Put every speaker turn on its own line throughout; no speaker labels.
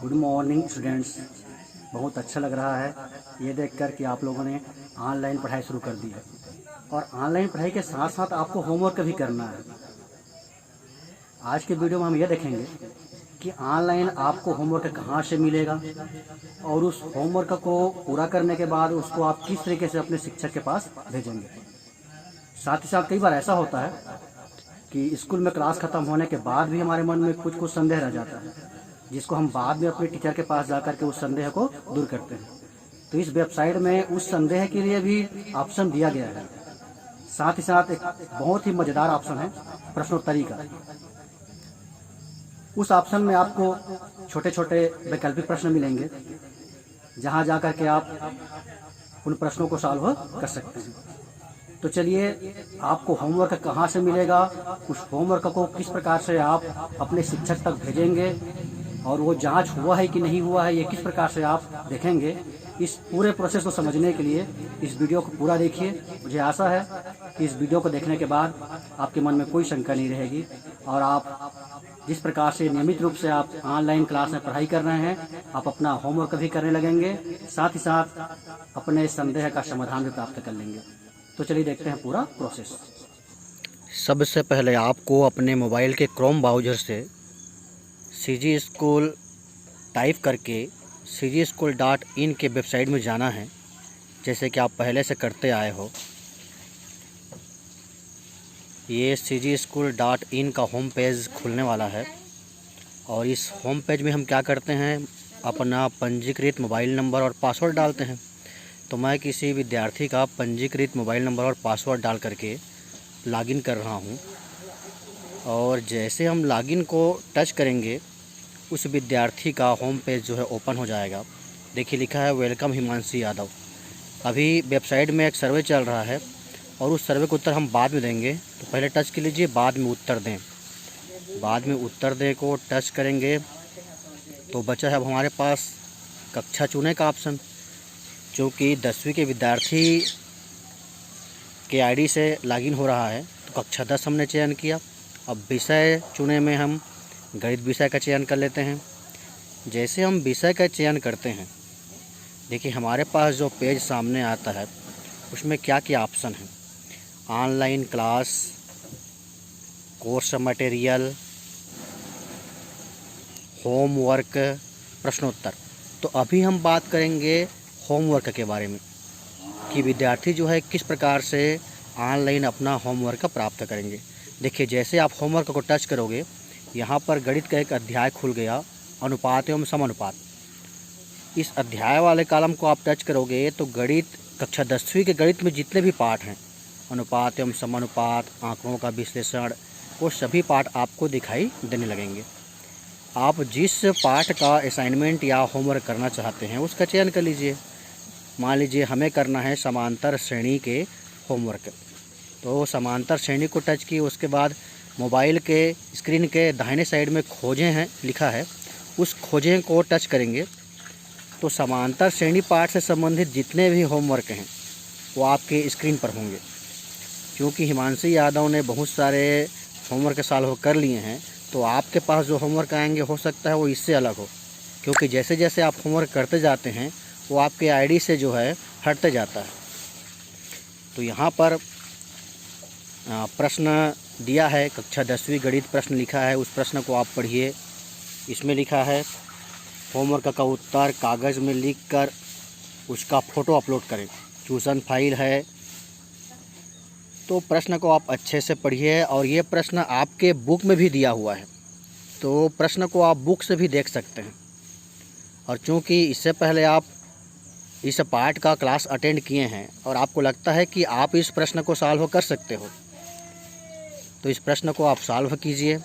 Good morning students. बहुत अच्छा लग रहा है ये देखकर कि आप लोगों ने ऑनलाइन पढ़ाई शुरू कर दी है और ऑनलाइन पढ़ाई के साथ साथ आपको होमवर्क भी करना है। आज के वीडियो में हम ये देखेंगे कि ऑनलाइन आपको होमवर्क कहाँ से मिलेगा और उस होमवर्क को पूरा करने के बाद उसको आप किस तरीके से अपने शिक्षक के पास भेजेंगे। साथ ही साथ कई बार ऐसा होता है कि स्कूल में क्लास ख़त्म होने के बाद भी हमारे मन में कुछ कुछ संदेह रह जाता है, जिसको हम बाद में अपने टीचर के पास जाकर के उस संदेह को दूर करते हैं। तो इस वेबसाइट में उस संदेह के लिए भी ऑप्शन दिया गया है। साथ ही साथ एक बहुत ही मज़ेदार ऑप्शन है प्रश्नोत्तरी का। उस ऑप्शन में आपको छोटे छोटे वैकल्पिक प्रश्न मिलेंगे, जहां जाकर के आप उन प्रश्नों को सॉल्व कर सकते हैं। तो चलिए, आपको होमवर्क कहाँ से मिलेगा, उस होमवर्क को किस प्रकार से आप अपने शिक्षक तक भेजेंगे और वो जांच हुआ है कि नहीं हुआ है, ये किस प्रकार से आप देखेंगे, इस पूरे प्रोसेस को समझने के लिए इस वीडियो को पूरा देखिए। मुझे आशा है कि इस वीडियो को देखने के बाद आपके मन में कोई शंका नहीं रहेगी और आप जिस प्रकार से नियमित रूप से आप ऑनलाइन क्लास में पढ़ाई कर रहे हैं, आप अपना होमवर्क भी करने लगेंगे, साथ ही साथ अपने संदेह का समाधान भी प्राप्त कर लेंगे। तो चलिए देखते हैं पूरा प्रोसेस।
सबसे पहले आपको अपने मोबाइल के क्रोम ब्राउज़र से CG स्कूल टाइप करके cgschool.in के वेबसाइट में जाना है, जैसे कि आप पहले से करते आए हो। ये cgschool.in का होम पेज खुलने वाला है और इस होम पेज में हम क्या करते हैं, अपना पंजीकृत मोबाइल नंबर और पासवर्ड डालते हैं। तो मैं किसी विद्यार्थी का पंजीकृत मोबाइल नंबर और पासवर्ड डाल करके लॉगिन कर रहा हूं और जैसे हम लॉगिन को टच करेंगे, उस विद्यार्थी का होम पेज जो है ओपन हो जाएगा। देखिए लिखा है वेलकम हिमांशी यादव। अभी वेबसाइट में एक सर्वे चल रहा है और उस सर्वे का उत्तर हम बाद में देंगे, तो पहले टच कर लीजिए, बाद में उत्तर दें। बाद में उत्तर दें को टच करेंगे तो बचा है अब हमारे पास कक्षा चुने का ऑप्शन। चूँकि 10वीं के विद्यार्थी के आईडी से लॉगिन हो रहा है, तो कक्षा 10 हमने चयन किया। अब विषय चुने में हम गणित विषय का चयन कर लेते हैं। जैसे हम विषय का चयन करते हैं, देखिए हमारे पास जो पेज सामने आता है उसमें क्या क्या ऑप्शन है, online class, course material, homework, प्रश्नोत्तर। तो अभी हम बात करेंगे होमवर्क के बारे में कि विद्यार्थी जो है किस प्रकार से ऑनलाइन अपना होमवर्क प्राप्त करेंगे। देखिए जैसे आप होमवर्क को टच करोगे, यहाँ पर गणित का एक अध्याय खुल गया, अनुपात एवं समानुपात। इस अध्याय वाले कॉलम को आप टच करोगे तो गणित कक्षा 10वीं के गणित में जितने भी पाठ हैं, अनुपात एवं समानुपात, आंकड़ों का विश्लेषण, वो सभी पाठ आपको दिखाई देने लगेंगे। आप जिस पाठ का असाइनमेंट या होमवर्क करना चाहते हैं उसका चयन कर लीजिए। मान लीजिए हमें करना है समांतर श्रेणी के होमवर्क, तो समांतर श्रेणी को टच किए, उसके बाद मोबाइल के स्क्रीन के दाहिने साइड में खोजें हैं लिखा है, उस खोजें को टच करेंगे तो समांतर श्रेणी पाठ से संबंधित जितने भी होमवर्क हैं वो आपके स्क्रीन पर होंगे। क्योंकि हिमांशी यादव ने बहुत सारे होमवर्क सॉल्व कर लिए हैं, तो आपके पास जो होमवर्क आएंगे हो सकता है वो इससे अलग हो, क्योंकि जैसे जैसे आप होमवर्क करते जाते हैं वो आपके आईडी से जो है हटते जाता है। तो यहाँ पर प्रश्न दिया है, कक्षा 10वीं गणित प्रश्न लिखा है, उस प्रश्न को आप पढ़िए। इसमें लिखा है होमवर्क का उत्तर कागज़ में लिखकर उसका फ़ोटो अपलोड करें, ट्यूशन फाइल है। तो प्रश्न को आप अच्छे से पढ़िए और ये प्रश्न आपके बुक में भी दिया हुआ है, तो प्रश्न को आप बुक से भी देख सकते हैं। और चूँकि इससे पहले आप इस पार्ट का क्लास अटेंड किए हैं और आपको लगता है कि आप इस प्रश्न को सॉल्व कर सकते हो, तो इस प्रश्न को आप सॉल्व कीजिए।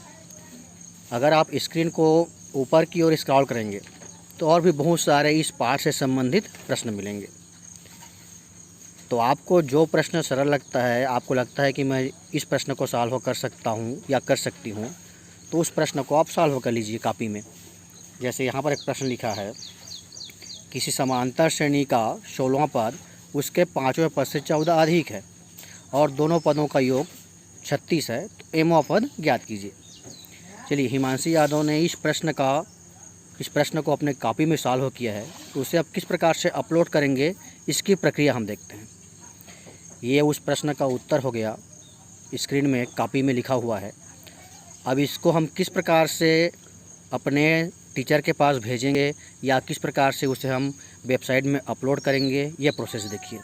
अगर आप स्क्रीन को ऊपर की ओर स्क्रॉल करेंगे तो और भी बहुत सारे इस पार्ट से संबंधित प्रश्न मिलेंगे। तो आपको जो प्रश्न सरल लगता है, आपको लगता है कि मैं इस प्रश्न को सॉल्व कर सकता हूँ या कर सकती हूँ, तो उस प्रश्न को आप सॉल्व कर लीजिए कॉपी में। जैसे यहाँ पर एक प्रश्न लिखा है, किसी समांतर श्रेणी का 16वां पद उसके 5वें पद से 14 अधिक है और दोनों पदों का योग 36 है, तो 1वां पद ज्ञात कीजिए। चलिए, हिमांशी यादव ने इस प्रश्न का इस प्रश्न को अपने कॉपी में सॉल्व किया है तो उसे अब किस प्रकार से अपलोड करेंगे, इसकी प्रक्रिया हम देखते हैं। ये उस प्रश्न का उत्तर हो गया, स्क्रीन में कॉपी में लिखा हुआ है। अब इसको हम किस प्रकार से अपने टीचर के पास भेजेंगे या किस प्रकार से उसे हम वेबसाइट में अपलोड करेंगे, ये प्रोसेस देखिए।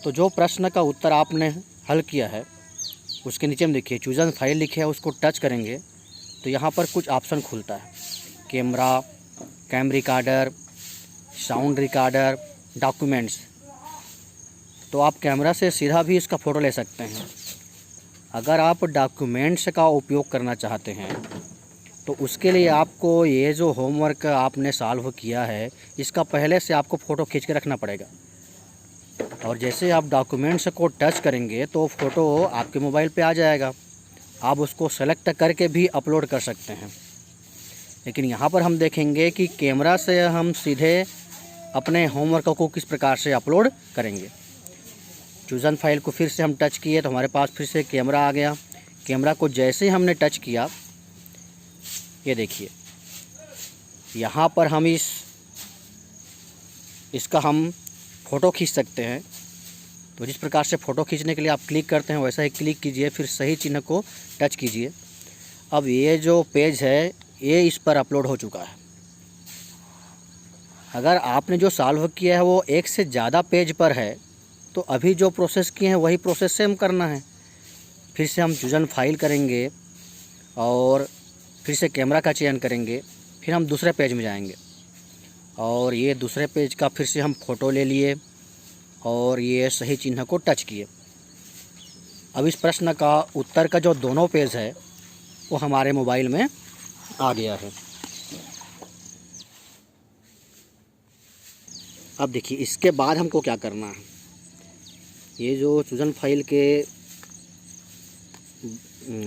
तो जो प्रश्न का उत्तर आपने हल किया है उसके नीचे में देखिए चूज़न फाइल लिखे है, उसको टच करेंगे तो यहाँ पर कुछ ऑप्शन खुलता है, camera, cam recorder, sound recorder, documents. तो आप कैमरा से सीधा भी इसका फ़ोटो ले सकते हैं। अगर आप डॉक्यूमेंट्स का उपयोग करना चाहते हैं तो उसके लिए आपको ये जो होमवर्क आपने सॉल्व किया है इसका पहले से आपको फ़ोटो खींच के रखना पड़ेगा, और जैसे आप डॉक्यूमेंट्स को टच करेंगे तो फ़ोटो आपके मोबाइल पे आ जाएगा। आप उसको सेलेक्ट करके भी अपलोड कर सकते हैं। लेकिन यहाँ पर हम देखेंगे कि कैमरा से हम सीधे अपने होमवर्क को किस प्रकार से अपलोड करेंगे। चूज़न फाइल को फिर से हम टच किए तो हमारे पास फिर से कैमरा आ गया। कैमरा को जैसे ही हमने टच किया, ये देखिए यहाँ पर हम इसका हम फ़ोटो खींच सकते हैं। तो जिस प्रकार से फ़ोटो खींचने के लिए आप क्लिक करते हैं वैसा ही क्लिक कीजिए, फिर सही चिन्ह को टच कीजिए। अब ये जो पेज है ये इस पर अपलोड हो चुका है। अगर आपने जो सॉल्व किया है वो एक से ज़्यादा पेज पर है तो अभी जो प्रोसेस किए हैं वही प्रोसेस सेम करना है। फिर से हम चूज़न फाइल करेंगे और फिर से कैमरा का चयन करेंगे, फिर हम दूसरे पेज में जाएंगे और ये दूसरे पेज का फिर से हम फ़ोटो ले लिए और ये सही चिन्ह को टच किए। अब इस प्रश्न का उत्तर का जो दोनों पेज है वो हमारे मोबाइल में आ गया है। अब देखिए इसके बाद हमको क्या करना है। ये जो चूज़न फाइल के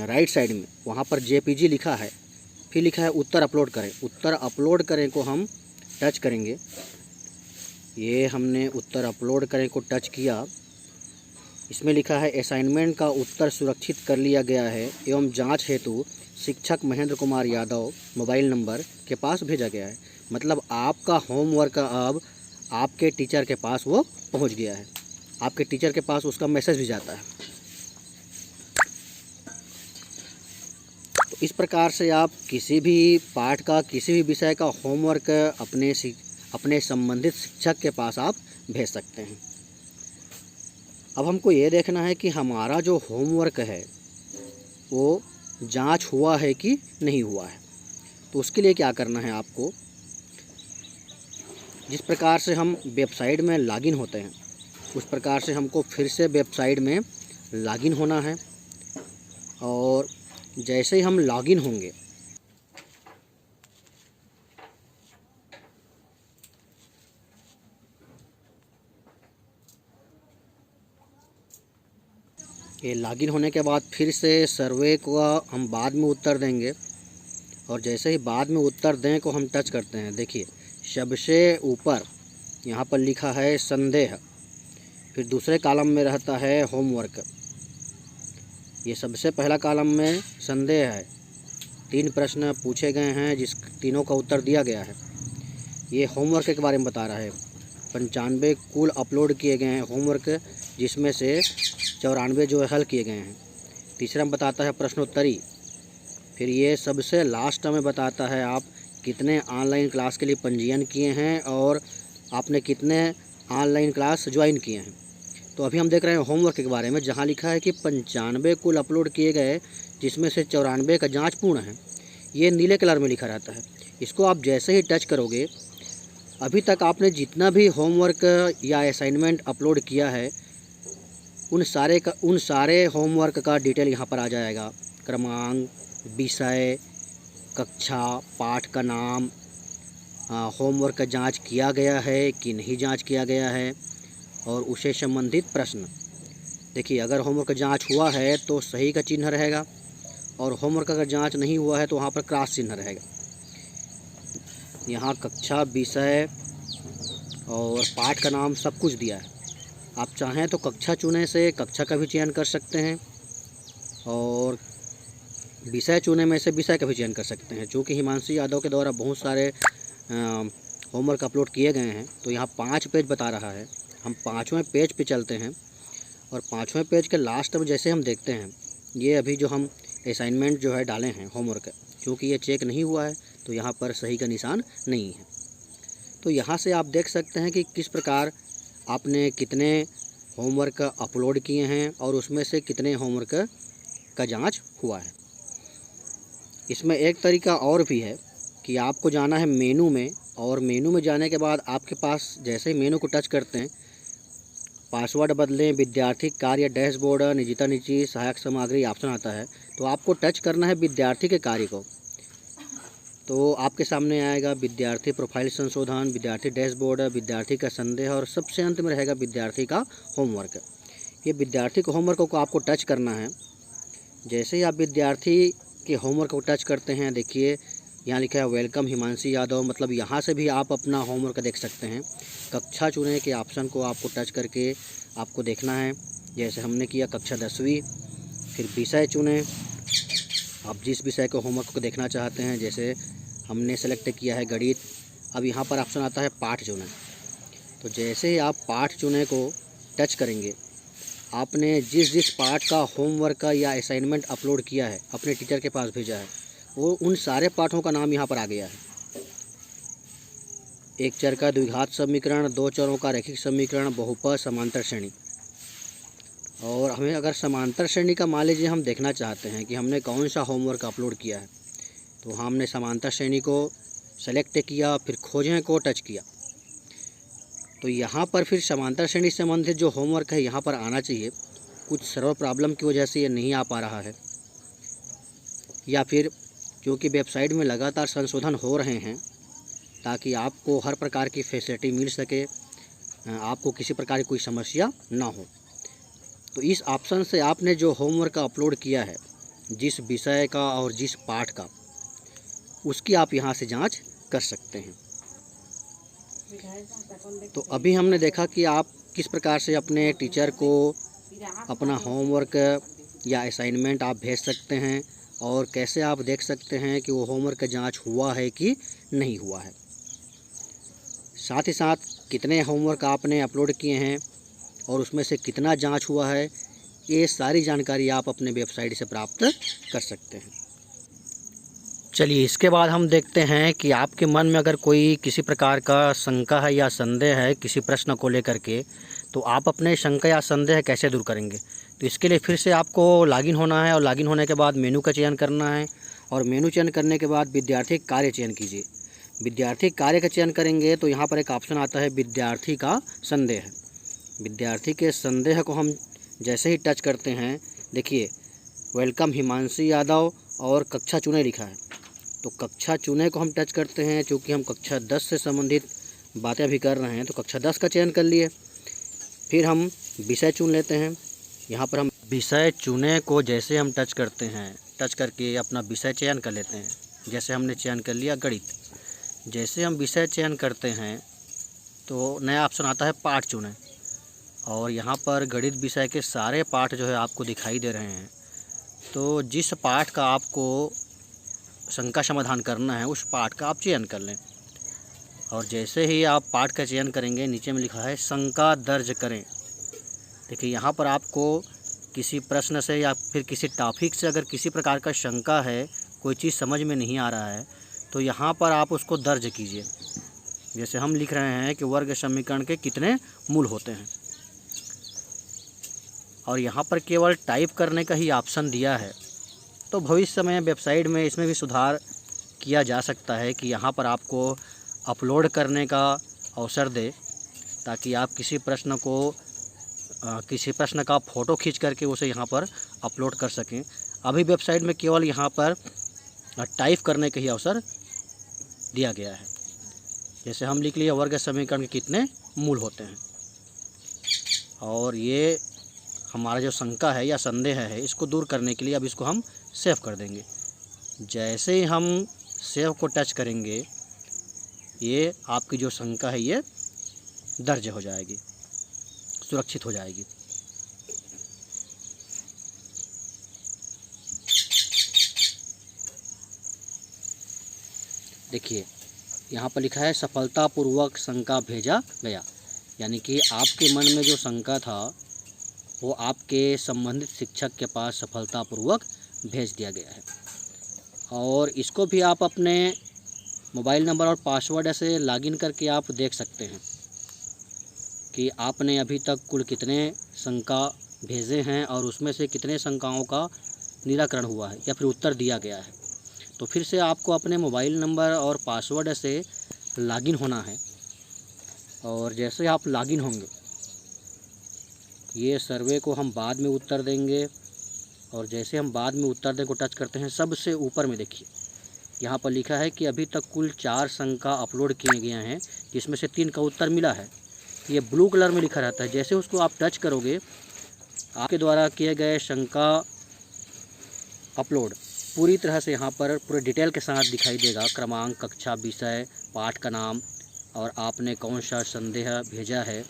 राइट साइड में वहाँ पर जेपीजी लिखा है, फिर लिखा है उत्तर अपलोड करें। उत्तर अपलोड करें को हम टच करेंगे। ये हमने उत्तर अपलोड करें को टच किया। इसमें लिखा है असाइनमेंट का उत्तर सुरक्षित कर लिया गया है एवं जांच हेतु शिक्षक महेंद्र कुमार यादव मोबाइल नंबर के पास भेजा गया है। मतलब आपका होमवर्क अब आपके टीचर के पास वो पहुंच गया है। आपके टीचर के पास उसका मैसेज भी जाता है। तो इस प्रकार से आप किसी भी पाठ का, किसी भी विषय का होमवर्क अपने संबंधित शिक्षक के पास आप भेज सकते हैं। अब हमको ये देखना है कि हमारा जो होमवर्क है वो जांच हुआ है कि नहीं हुआ है। तो उसके लिए क्या करना है आपको, जिस प्रकार से हम वेबसाइट में लॉगिन होते हैं उस प्रकार से हमको फिर से वेबसाइट में लॉगिन होना है। और जैसे ही हम लॉगिन होंगे ये लॉगिन होने के बाद फिर से सर्वे को हम बाद में उत्तर देंगे। और जैसे ही बाद में उत्तर दें को हम टच करते हैं, देखिए सबसे ऊपर यहाँ पर लिखा है संदेह, फिर दूसरे कॉलम में रहता है होमवर्क। ये सबसे पहला कॉलम में संदेह है। 3 प्रश्न पूछे गए हैं जिस तीनों का उत्तर दिया गया है। ये होमवर्क के बारे में बता रहा है। 95 कुल अपलोड किए गए हैं होमवर्क, जिसमें से 94 जो है हल किए गए हैं। तीसरा में बताता है प्रश्नोत्तरी। फिर ये सबसे लास्ट में बताता है आप कितने ऑनलाइन क्लास के लिए पंजीयन किए हैं और आपने कितने ऑनलाइन क्लास ज्वाइन किए हैं। तो अभी हम देख रहे हैं होमवर्क के बारे में, जहाँ लिखा है कि 95 कुल अपलोड किए गए जिसमें से 94 का जांच पूर्ण है। ये नीले कलर में लिखा रहता है। इसको आप जैसे ही टच करोगे, अभी तक आपने जितना भी होमवर्क या असाइनमेंट अपलोड किया है उन सारे होमवर्क का डिटेल यहाँ पर आ जाएगा। क्रमांक, विषय, कक्षा, पाठ का नाम, होमवर्क का जांच किया गया है कि नहीं जांच किया गया है और उससे संबंधित प्रश्न। देखिए अगर होमवर्क का जांच हुआ है तो सही का चिन्ह रहेगा और होमवर्क अगर जांच नहीं हुआ है तो वहाँ पर क्रॉस चिन्ह रहेगा। यहाँ कक्षा, विषय और पाठ का नाम सब कुछ दिया है। आप चाहें तो कक्षा चुने से कक्षा का भी चयन कर सकते हैं और विषय चुने में से विषय का भी चयन कर सकते हैं। चूँकि हिमांशु यादव के द्वारा बहुत सारे होमवर्क अपलोड किए गए हैं, तो यहाँ 5 पेज बता रहा है। हम 5वें पेज पे चलते हैं और 5वें पेज के लास्ट में जैसे हम देखते हैं, ये अभी जो हम असाइनमेंट जो है डाले हैं होमवर्क, क्योंकि ये चेक नहीं हुआ है तो यहाँ पर सही का निशान नहीं है। तो यहाँ से आप देख सकते हैं कि किस प्रकार आपने कितने होमवर्क अपलोड किए हैं और उसमें से कितने होमवर्क का जांच हुआ है। इसमें एक तरीका और भी है कि आपको जाना है मेनू में, और मेनू में जाने के बाद आपके पास जैसे ही मेनू को टच करते हैं, पासवर्ड बदलें, विद्यार्थी कार्य, डैशबोर्ड, निजता निजी, सहायक सामग्री ऑप्शन आता है। तो आपको टच करना है विद्यार्थी के कार्य को। तो आपके सामने आएगा विद्यार्थी प्रोफाइल संशोधन, विद्यार्थी डैशबोर्ड, विद्यार्थी का संदेह और सबसे अंत में रहेगा विद्यार्थी का होमवर्क। ये विद्यार्थी के होमवर्क को आपको टच करना है। जैसे ही आप विद्यार्थी के होमवर्क को टच करते हैं, देखिए यहाँ लिखा है वेलकम हिमांशु यादव, मतलब यहाँ से भी आप अपना होमवर्क देख सकते हैं। कक्षा चुने के ऑप्शन को आपको टच करके आपको देखना है, जैसे हमने किया कक्षा 10वीं। फिर विषय चुने, आप जिस विषय के होमवर्क को देखना चाहते हैं, जैसे हमने सेलेक्ट किया है गणित। अब यहाँ पर ऑप्शन आता है पाठ चुने। तो जैसे ही आप पाठ चुने को टच करेंगे, आपने जिस पाठ का होमवर्क का या असाइनमेंट अपलोड किया है, अपने टीचर के पास भेजा है, वो उन सारे पाठों का नाम यहाँ पर आ गया है। एक चर का द्विघात समीकरण, 2 चरों का रैखिक समीकरण, बहुपद, समांतर श्रेणी। और हमें अगर समांतर श्रेणी का मान लीजिए हम देखना चाहते हैं कि हमने कौन सा होमवर्क अपलोड किया है, तो हमने समांतर श्रेणी को सेलेक्ट किया, फिर खोजें को टच किया। तो यहाँ पर फिर समांतर श्रेणी से संबंधित जो होमवर्क है यहाँ पर आना चाहिए। कुछ सर्वर प्रॉब्लम की वजह से ये नहीं आ पा रहा है, या फिर क्योंकि वेबसाइट में लगातार संशोधन हो रहे हैं ताकि आपको हर प्रकार की फैसिलिटी मिल सके, आपको किसी प्रकार की कोई समस्या ना हो। तो इस ऑप्शन से आपने जो होमवर्क अपलोड किया है, जिस विषय का और जिस पाठ का, उसकी आप यहाँ से जांच कर सकते हैं। तो अभी हमने देखा कि आप किस प्रकार से अपने टीचर को अपना होमवर्क या असाइनमेंट आप भेज सकते हैं, और कैसे आप देख सकते हैं कि वो होमवर्क का जांच हुआ है कि नहीं हुआ है। साथ ही साथ कितने होमवर्क आपने अपलोड किए हैं और उसमें से कितना जांच हुआ है, ये सारी जानकारी आप अपने वेबसाइट से प्राप्त कर सकते हैं। चलिए, इसके बाद हम देखते हैं कि आपके मन में अगर कोई किसी प्रकार का शंका है या संदेह है किसी प्रश्न को लेकर के, तो आप अपने शंका या संदेह कैसे दूर करेंगे। तो इसके लिए फिर से आपको लॉगिन होना है, और लॉगिन होने के बाद मेनू का चयन करना है, और मेनू चयन करने के बाद विद्यार्थी कार्य चयन कीजिए। विद्यार्थी कार्य का चयन करेंगे तो यहाँ पर एक ऑप्शन आता है विद्यार्थी का संदेह। विद्यार्थी के संदेह को हम जैसे ही टच करते हैं, देखिए वेलकम हिमांशु यादव और कक्षा चुने लिखा है। तो कक्षा चुने को हम टच करते हैं, चूँकि हम कक्षा 10 से संबंधित बातें भी कर रहे हैं, तो कक्षा 10 का चयन कर लिए। फिर हम विषय चुन लेते हैं। यहाँ पर हम विषय चुने को जैसे हम टच करते हैं, टच करके अपना विषय चयन कर लेते हैं। जैसे हमने चयन कर लिया गणित। जैसे हम विषय चयन करते हैं तो नया ऑप्शन आता है पाठ चुने, और यहाँ पर गणित विषय के सारे पाठ जो है आपको दिखाई दे रहे हैं। तो जिस पाठ का आपको शंका समाधान करना है, उस पाठ का आप चयन कर लें। और जैसे ही आप पाठ का चयन करेंगे, नीचे में लिखा है शंका दर्ज करें। देखिए यहाँ पर आपको किसी प्रश्न से या फिर किसी टॉपिक से अगर किसी प्रकार का शंका है, कोई चीज़ समझ में नहीं आ रहा है, तो यहाँ पर आप उसको दर्ज कीजिए। जैसे हम लिख रहे हैं कि वर्ग समीकरण के कितने मूल होते हैं, और यहाँ पर केवल टाइप करने का ही ऑप्शन दिया है। तो भविष्य में वेबसाइट में इसमें भी सुधार किया जा सकता है कि यहाँ पर आपको अपलोड करने का अवसर दे, ताकि आप किसी प्रश्न का फ़ोटो खींच करके उसे यहाँ पर अपलोड कर सकें। अभी वेबसाइट में केवल यहाँ पर टाइप करने का ही अवसर दिया गया है। जैसे हम लिख लिए वर्ग समीकरण के कितने मूल होते हैं, और ये हमारा जो शंका है या संदेह है, इसको दूर करने के लिए अब इसको हम सेव कर देंगे। जैसे ही हम सेव को टच करेंगे, ये आपकी जो शंका है ये दर्ज हो जाएगी, सुरक्षित हो जाएगी। देखिए यहाँ पर लिखा है सफलतापूर्वक शंका भेजा गया, यानी कि आपके मन में जो शंका था वो आपके संबंधित शिक्षक के पास सफलतापूर्वक भेज दिया गया है। और इसको भी आप अपने मोबाइल नंबर और पासवर्ड से लॉगिन करके आप देख सकते हैं कि आपने अभी तक कुल कितने शंका भेजे हैं और उसमें से कितने शंकाओं का निराकरण हुआ है या फिर उत्तर दिया गया है। तो फिर से आपको अपने मोबाइल नंबर और पासवर्ड से लॉगिन होना है। और जैसे आप लॉगिन होंगे, ये सर्वे को हम बाद में उत्तर देंगे, और जैसे हम बाद में उत्तर दें को टच करते हैं, सबसे ऊपर में देखिए यहाँ पर लिखा है कि अभी तक कुल 4 शंका अपलोड किए गए हैं, जिसमें से 3 का उत्तर मिला है। ये ब्लू कलर में लिखा रहता है, जैसे उसको आप टच करोगे आपके द्वारा किए गए शंका अपलोड पूरी तरह से यहाँ पर पूरे डिटेल के साथ दिखाई देगा। क्रमांक, कक्षा, विषय, पाठ का नाम और आपने कौन सा संदेह भेजा है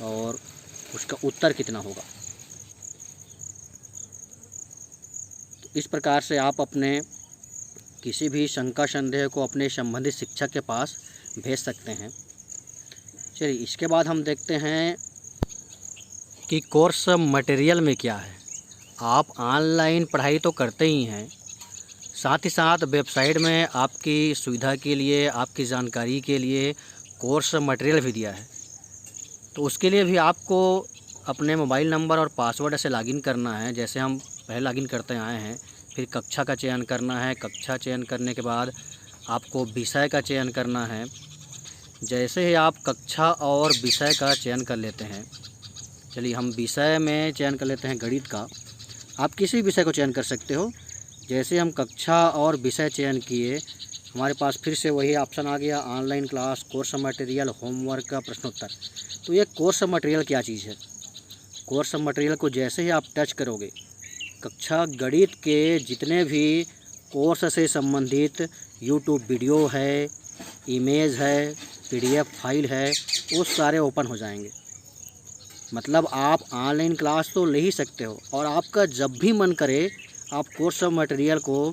और उसका उत्तर कितना होगा। तो इस प्रकार से आप अपने किसी भी शंका संदेह को अपने संबंधित शिक्षक के पास भेज सकते हैं। चलिए इसके बाद हम देखते हैं कि कोर्स मटेरियल में क्या है। आप ऑनलाइन पढ़ाई तो करते ही हैं, साथ ही साथ वेबसाइट में आपकी सुविधा के लिए, आपकी जानकारी के लिए कोर्स मटेरियल भी दिया है। तो उसके लिए भी आपको अपने मोबाइल नंबर और पासवर्ड से लॉगिन करना है। जैसे हम पहले लॉगिन करते आए हैं, फिर कक्षा का चयन करना है। कक्षा चयन करने के बाद आपको विषय का चयन करना है। जैसे ही आप कक्षा और विषय का चयन कर लेते हैं, चलिए हम विषय में चयन कर लेते हैं गणित का। आप किसी भी विषय को चयन कर सकते हो। जैसे हम कक्षा और विषय चयन किए, हमारे पास फिर से वही ऑप्शन आ गया, online class, course material, homework का प्रश्नोत्तर। तो ये कोर्स मटेरियल क्या चीज़ है? कोर्स मटेरियल को जैसे ही आप टच करोगे, कक्षा गणित के जितने भी कोर्स से संबंधित यूट्यूब वीडियो है, इमेज है, PDF फाइल है, वो सारे ओपन हो जाएंगे। मतलब आप ऑनलाइन क्लास तो ले ही सकते हो, और आपका जब भी मन करे आप कोर्स मटेरियल को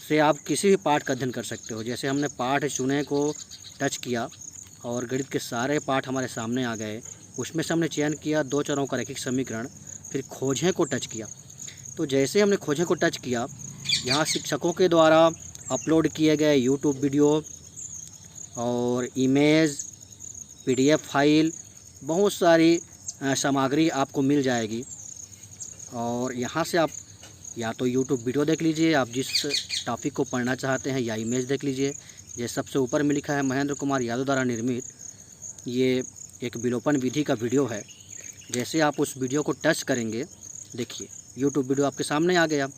से आप किसी भी पाठ का अध्ययन कर सकते हो। जैसे हमने पाठ चुने को टच किया और गणित के सारे पाठ हमारे सामने आ गए। उसमें से हमने चयन किया 2 चरों का रैखिक समीकरण, फिर खोजें को टच किया। तो जैसे हमने खोजें को टच किया, यहाँ शिक्षकों के द्वारा अपलोड किए गए यूट्यूब वीडियो और इमेज, PDF फाइल, बहुत सारी सामग्री आपको मिल जाएगी। और यहाँ से आप या तो यूट्यूब वीडियो देख लीजिए, आप जिस टॉपिक को पढ़ना चाहते हैं, या इमेज देख लीजिए। ये सबसे ऊपर में लिखा है महेंद्र कुमार यादव द्वारा निर्मित, ये एक विलोपन विधि का वीडियो है। जैसे आप उस वीडियो को टच करेंगे, देखिए यूट्यूब वीडियो आपके सामने आ गया,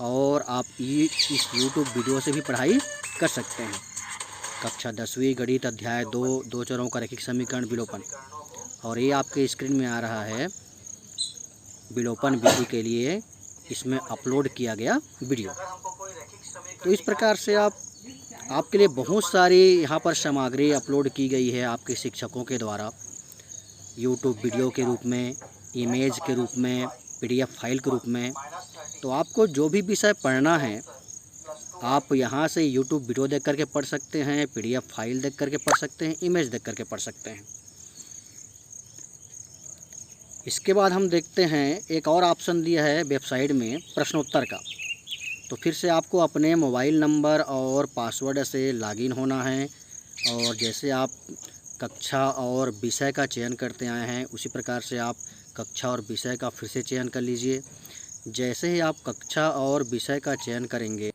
और आप इस यूट्यूब वीडियो से भी पढ़ाई कर सकते हैं। कक्षा 10वीं गणित अध्याय 2, 2 चरों का रैखिक समीकरण विलोपन। और ये आपके स्क्रीन में आ रहा है विलोपन विधि के लिए इसमें अपलोड किया गया वीडियो। तो इस प्रकार से आपके लिए बहुत सारी यहाँ पर सामग्री अपलोड की गई है आपके शिक्षकों के द्वारा, यूट्यूब वीडियो के रूप में, इमेज के रूप में, PDF फाइल के रूप में। तो आपको जो भी विषय पढ़ना है, आप यहाँ से यूट्यूब वीडियो देख करके पढ़ सकते हैं, PDF फाइल देख करके पढ़ सकते हैं, इमेज देख करके पढ़ सकते हैं। इसके बाद हम देखते हैं एक और ऑप्शन दिया है वेबसाइट में प्रश्नोत्तर का। तो फिर से आपको अपने मोबाइल नंबर और पासवर्ड से लॉगिन होना है, और जैसे आप कक्षा और विषय का चयन करते आए हैं, उसी प्रकार से आप कक्षा और विषय का फिर से चयन कर लीजिए। जैसे ही आप कक्षा और विषय का चयन करेंगे,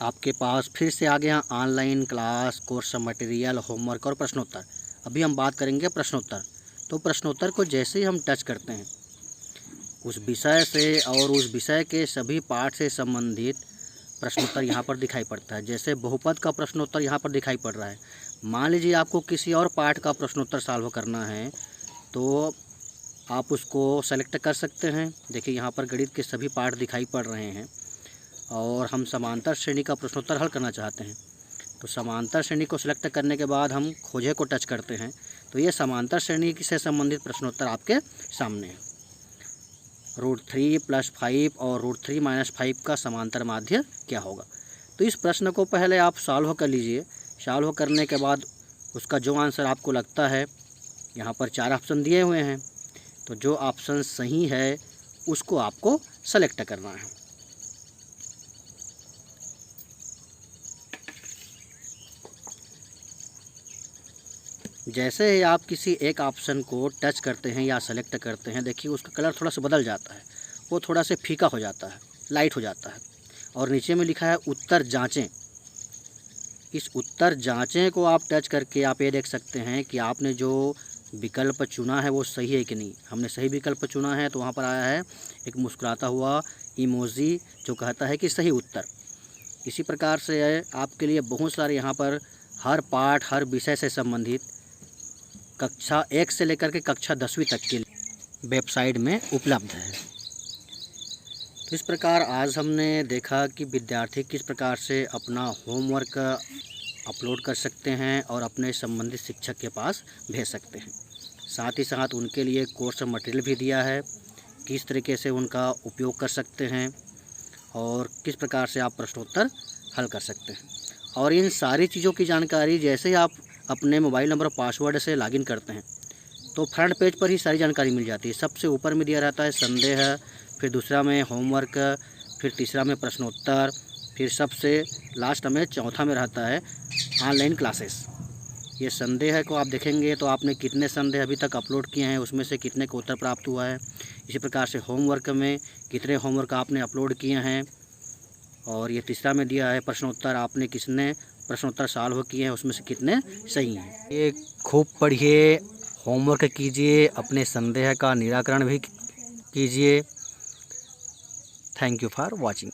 आपके पास फिर से आ गया online class, course material, homework और प्रश्नोत्तर। अभी हम बात करेंगे प्रश्नोत्तर। तो प्रश्नोत्तर को जैसे ही हम टच करते हैं, उस विषय से और उस विषय के सभी पाठ से संबंधित प्रश्नोत्तर यहाँ पर दिखाई पड़ता है। जैसे बहुपद का प्रश्नोत्तर यहाँ पर दिखाई पड़ रहा है। मान लीजिए आपको किसी और पाठ का प्रश्नोत्तर सॉल्व करना है, तो आप उसको सेलेक्ट कर सकते हैं। देखिए यहाँ पर गणित के सभी पाठ दिखाई पड़ रहे हैं, और हम समांतर श्रेणी का प्रश्नोत्तर हल करना चाहते हैं। तो समांतर श्रेणी को सिलेक्ट करने के बाद हम खोजे को टच करते हैं। तो ये समांतर श्रेणी से संबंधित प्रश्नोत्तर आपके सामने है। √3 + 5 और √3 - 5 का समांतर माध्य क्या होगा। तो इस प्रश्न को पहले आप सॉल्व कर लीजिए। सॉल्व करने के बाद उसका जो आंसर आपको लगता है, यहाँ पर 4 ऑप्शन दिए हुए हैं, तो जो ऑप्शन सही है उसको आपको सेलेक्ट करना है। जैसे ही आप किसी एक ऑप्शन को टच करते हैं या सेलेक्ट करते हैं, देखिए उसका कलर थोड़ा सा बदल जाता है, वो थोड़ा सा फीका हो जाता है, लाइट हो जाता है, और नीचे में लिखा है उत्तर जांचें। इस उत्तर जांचें को आप टच करके आप ये देख सकते हैं कि आपने जो विकल्प चुना है वो सही है कि नहीं। हमने सही विकल्प चुना है तो वहाँ पर आया है एक मुस्कुराता हुआ इमोजी जो कहता है कि सही उत्तर। इसी प्रकार से आपके लिए बहुत सारे यहाँ पर हर पाठ, हर विषय से संबंधित कक्षा 1 से लेकर के कक्षा 10वीं तक के वेबसाइट में उपलब्ध है। तो इस प्रकार आज हमने देखा कि विद्यार्थी किस प्रकार से अपना होमवर्क अपलोड कर सकते हैं और अपने संबंधित शिक्षक के पास भेज सकते हैं। साथ ही साथ उनके लिए कोर्स मटेरियल भी दिया है, किस तरीके से उनका उपयोग कर सकते हैं और किस प्रकार से आप प्रश्नोत्तर हल कर सकते हैं। और इन सारी चीज़ों की जानकारी जैसे ही आप अपने मोबाइल नंबर और पासवर्ड से लॉगिन करते हैं तो फ्रंट पेज पर ही सारी जानकारी मिल जाती है। सबसे ऊपर में दिया रहता है संदेह, फिर दूसरा में होमवर्क, फिर तीसरा में प्रश्नोत्तर, फिर सबसे लास्ट में चौथा में रहता है ऑनलाइन क्लासेस। ये संदेह को आप देखेंगे तो आपने कितने संदेह अभी तक अपलोड किए हैं, उसमें से कितने को उत्तर प्राप्त हुआ है। इसी प्रकार से होमवर्क में कितने होमवर्क आपने अपलोड किए हैं, और ये तीसरा में दिया है प्रश्नोत्तर, आपने कितने प्रश्नोत्तर सॉल्व किए हैं, उसमें से कितने सही हैं। ये खूब पढ़िए, होमवर्क कीजिए, अपने संदेह का निराकरण भी कीजिए। Thank you for watching.